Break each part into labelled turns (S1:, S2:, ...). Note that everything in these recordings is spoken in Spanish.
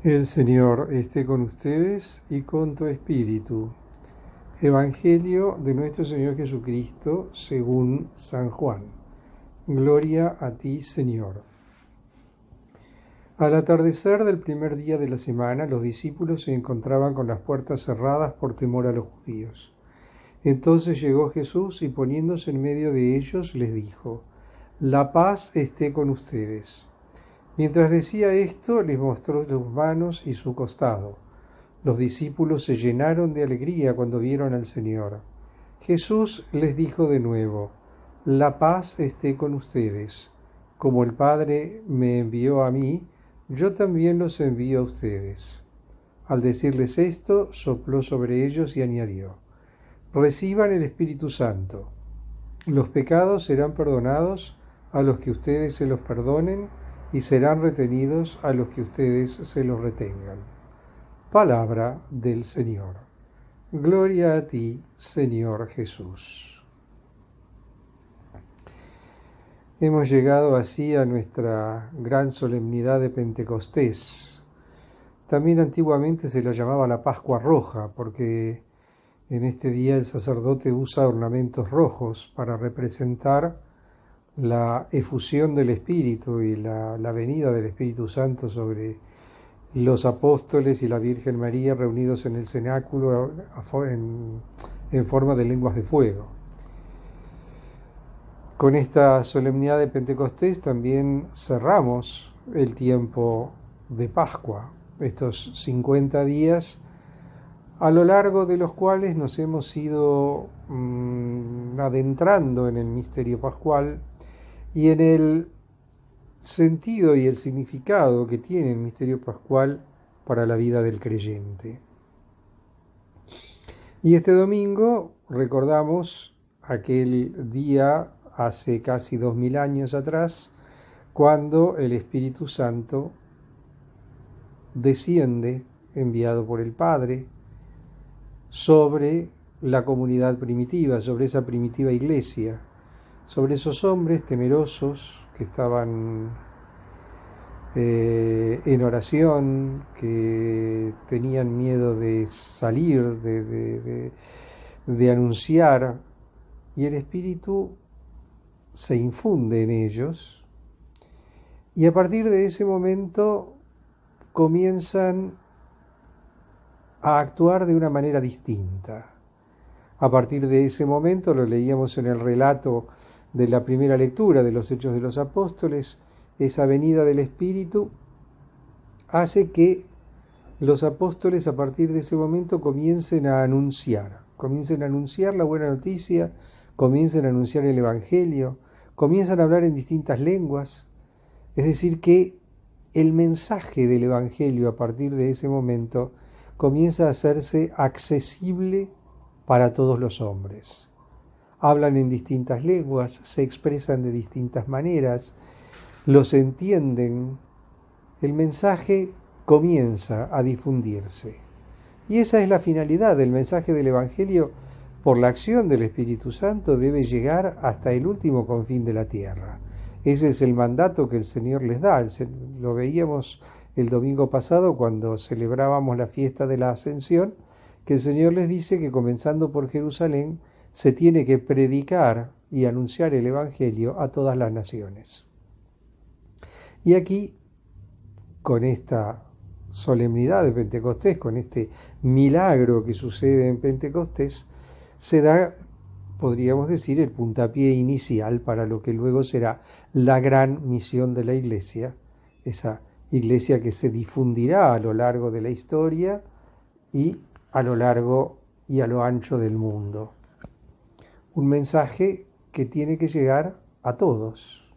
S1: El Señor esté con ustedes y con tu espíritu. Evangelio de nuestro Señor Jesucristo según San Juan. Gloria a ti, Señor. Al atardecer del primer día de la semana, los discípulos se encontraban con las puertas cerradas por temor a los judíos. Entonces llegó Jesús y poniéndose en medio de ellos les dijo: La paz esté con ustedes. Mientras decía esto, les mostró sus manos y su costado. Los discípulos se llenaron de alegría cuando vieron al Señor. Jesús les dijo de nuevo: La paz esté con ustedes. Como el Padre me envió a mí, yo también los envío a ustedes. Al decirles esto, sopló sobre ellos y añadió: Reciban el Espíritu Santo. Los pecados serán perdonados a los que ustedes se los perdonen, y serán retenidos a los que ustedes se los retengan. Palabra del Señor. Gloria a ti, Señor Jesús. Hemos llegado así a nuestra gran solemnidad de Pentecostés. También antiguamente se la llamaba la Pascua Roja, porque en este día el sacerdote usa ornamentos rojos para representar la efusión del Espíritu y la venida del Espíritu Santo sobre los apóstoles y la Virgen María reunidos en el cenáculo en forma de lenguas de fuego. Con esta solemnidad de Pentecostés también cerramos el tiempo de Pascua, estos 50 días a lo largo de los cuales nos hemos ido adentrando en el misterio pascual y en el sentido y el significado que tiene el misterio pascual para la vida del creyente. Y este domingo recordamos aquel día hace casi 2000 años atrás, cuando el Espíritu Santo desciende, enviado por el Padre, sobre la comunidad primitiva, sobre esa primitiva iglesia, sobre esos hombres temerosos que estaban en oración, que tenían miedo de salir, de anunciar, y el Espíritu se infunde en ellos, y a partir de ese momento comienzan a actuar de una manera distinta. A partir de ese momento, lo leíamos en el relato de la primera lectura de los Hechos de los Apóstoles, esa venida del Espíritu hace que los apóstoles a partir de ese momento comiencen a anunciar la buena noticia, comiencen a anunciar el Evangelio, comienzan a hablar en distintas lenguas, es decir, que el mensaje del Evangelio a partir de ese momento comienza a hacerse accesible para todos los hombres. Hablan en distintas lenguas, se expresan de distintas maneras, los entienden, el mensaje comienza a difundirse. Y esa es la finalidad del mensaje del Evangelio. Por la acción del Espíritu Santo debe llegar hasta el último confín de la tierra. Ese es el mandato que el Señor les da. Lo veíamos el domingo pasado cuando celebrábamos la fiesta de la Ascensión, que el Señor les dice que comenzando por Jerusalén se tiene que predicar y anunciar el Evangelio a todas las naciones. Y aquí, con esta solemnidad de Pentecostés, con este milagro que sucede en Pentecostés, se da, podríamos decir, el puntapié inicial para lo que luego será la gran misión de la Iglesia, esa Iglesia que se difundirá a lo largo de la historia y a lo largo y a lo ancho del mundo. Un mensaje que tiene que llegar a todos.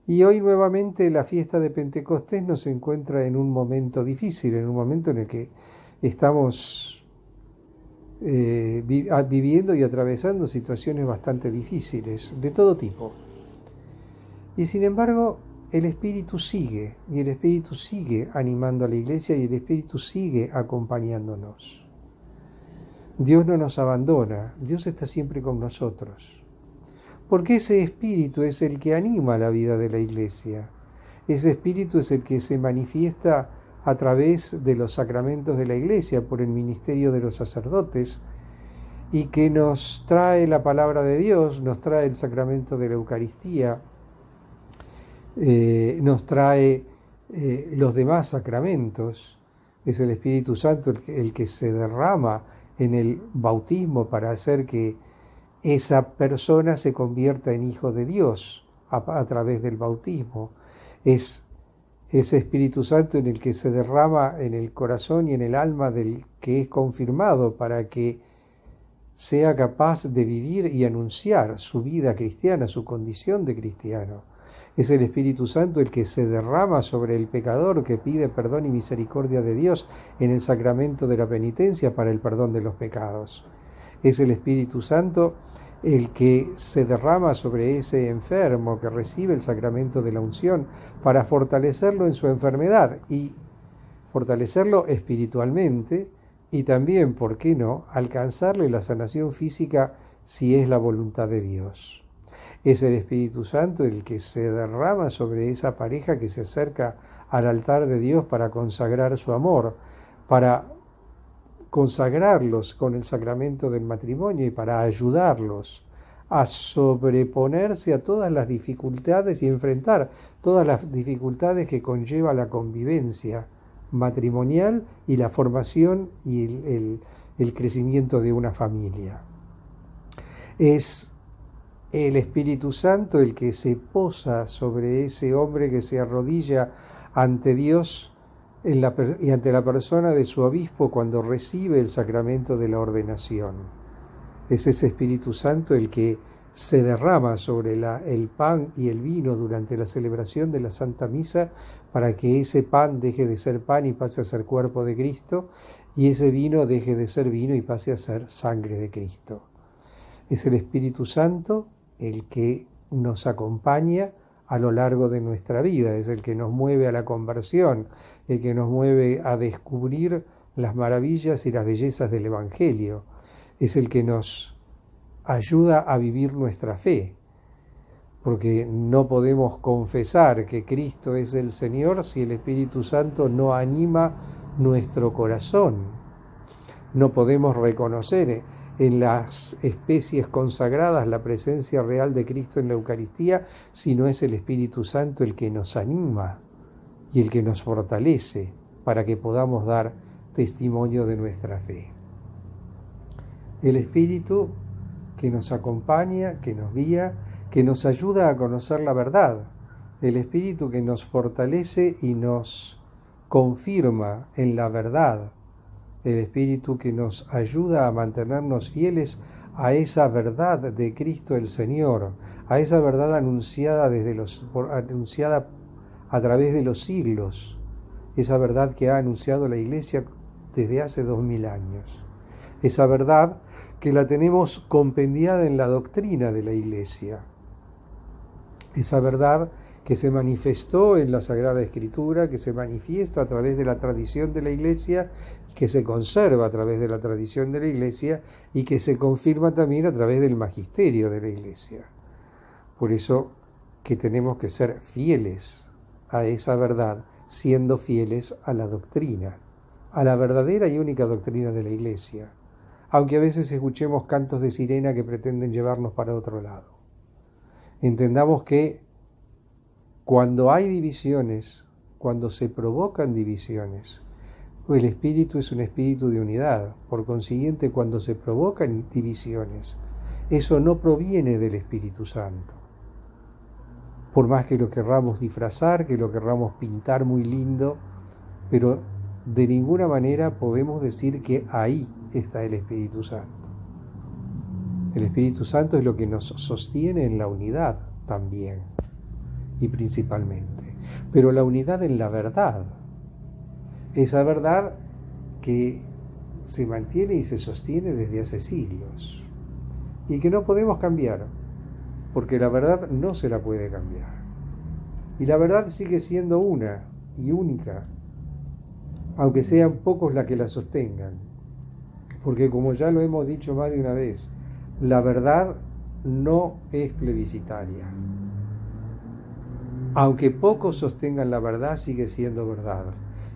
S1: Y hoy nuevamente la fiesta de Pentecostés nos encuentra en un momento difícil, en un momento en el que estamos viviendo y atravesando situaciones bastante difíciles, de todo tipo. Y sin embargo, el Espíritu sigue, y el Espíritu sigue animando a la Iglesia, y el Espíritu sigue acompañándonos. Dios no nos abandona, Dios está siempre con nosotros. Porque ese Espíritu es el que anima la vida de la Iglesia. Ese Espíritu es el que se manifiesta a través de los sacramentos de la Iglesia, por el ministerio de los sacerdotes, y que nos trae la palabra de Dios, nos trae el sacramento de la Eucaristía, nos trae los demás sacramentos. Es el Espíritu Santo el que se derrama en el bautismo para hacer que esa persona se convierta en hijo de Dios a través del bautismo. Es ese Espíritu Santo en el que se derrama en el corazón y en el alma del que es confirmado para que sea capaz de vivir y anunciar su vida cristiana, su condición de cristiano. Es el Espíritu Santo el que se derrama sobre el pecador que pide perdón y misericordia de Dios en el sacramento de la penitencia para el perdón de los pecados. Es el Espíritu Santo el que se derrama sobre ese enfermo que recibe el sacramento de la unción para fortalecerlo en su enfermedad y fortalecerlo espiritualmente y también, ¿por qué no?, alcanzarle la sanación física si es la voluntad de Dios. Es el Espíritu Santo el que se derrama sobre esa pareja que se acerca al altar de Dios para consagrar su amor, para consagrarlos con el sacramento del matrimonio y para ayudarlos a sobreponerse a todas las dificultades y enfrentar todas las dificultades que conlleva la convivencia matrimonial y la formación y el crecimiento de una familia. Es el Espíritu Santo el que se posa sobre ese hombre que se arrodilla ante Dios y ante la persona de su obispo cuando recibe el sacramento de la ordenación. Es ese Espíritu Santo el que se derrama sobre el pan y el vino durante la celebración de la Santa Misa para que ese pan deje de ser pan y pase a ser cuerpo de Cristo y ese vino deje de ser vino y pase a ser sangre de Cristo. Es el Espíritu Santo el que nos acompaña a lo largo de nuestra vida, es el que nos mueve a la conversión, el que nos mueve a descubrir las maravillas y las bellezas del Evangelio, es el que nos ayuda a vivir nuestra fe, porque no podemos confesar que Cristo es el Señor si el Espíritu Santo no anima nuestro corazón. No podemos reconocer en las especies consagradas la presencia real de Cristo en la Eucaristía si no es el Espíritu Santo el que nos anima y el que nos fortalece para que podamos dar testimonio de nuestra fe. El Espíritu que nos acompaña, que nos guía, que nos ayuda a conocer la verdad. El Espíritu que nos fortalece y nos confirma en la verdad. El Espíritu que nos ayuda a mantenernos fieles a esa verdad de Cristo el Señor, a esa verdad anunciada anunciada a través de los siglos, esa verdad que ha anunciado la Iglesia desde hace 2000 años. Esa verdad que la tenemos compendiada en la doctrina de la Iglesia. Esa verdad que se manifestó en la Sagrada Escritura, que se manifiesta a través de la tradición de la Iglesia, que se conserva a través de la tradición de la Iglesia y que se confirma también a través del magisterio de la Iglesia. Por eso que tenemos que ser fieles a esa verdad, siendo fieles a la doctrina, a la verdadera y única doctrina de la Iglesia, aunque a veces escuchemos cantos de sirena que pretenden llevarnos para otro lado. Entendamos que cuando hay divisiones, cuando se provocan divisiones, el espíritu es un espíritu de unidad. Por consiguiente, cuando se provocan divisiones, eso no proviene del Espíritu Santo. Por más que lo querramos disfrazar, que lo querramos pintar muy lindo, pero de ninguna manera podemos decir que ahí está el Espíritu Santo. El Espíritu Santo es lo que nos sostiene en la unidad también, y principalmente. Pero la unidad en la verdad, esa verdad que se mantiene y se sostiene desde hace siglos, y que no podemos cambiar, porque la verdad no se la puede cambiar. Y la verdad sigue siendo una y única, aunque sean pocos la que la sostengan, porque como ya lo hemos dicho más de una vez, la verdad no es plebiscitaria. Aunque pocos sostengan la verdad, sigue siendo verdad.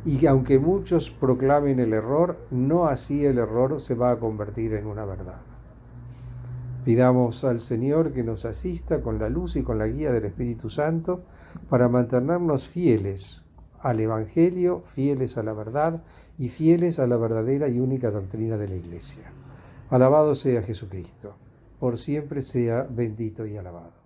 S1: Y que aunque muchos proclamen el error, no así el error se va a convertir en una verdad. Pidamos al Señor que nos asista con la luz y con la guía del Espíritu Santo para mantenernos fieles al Evangelio, fieles a la verdad y fieles a la verdadera y única doctrina de la Iglesia. Alabado sea Jesucristo, por siempre sea bendito y alabado.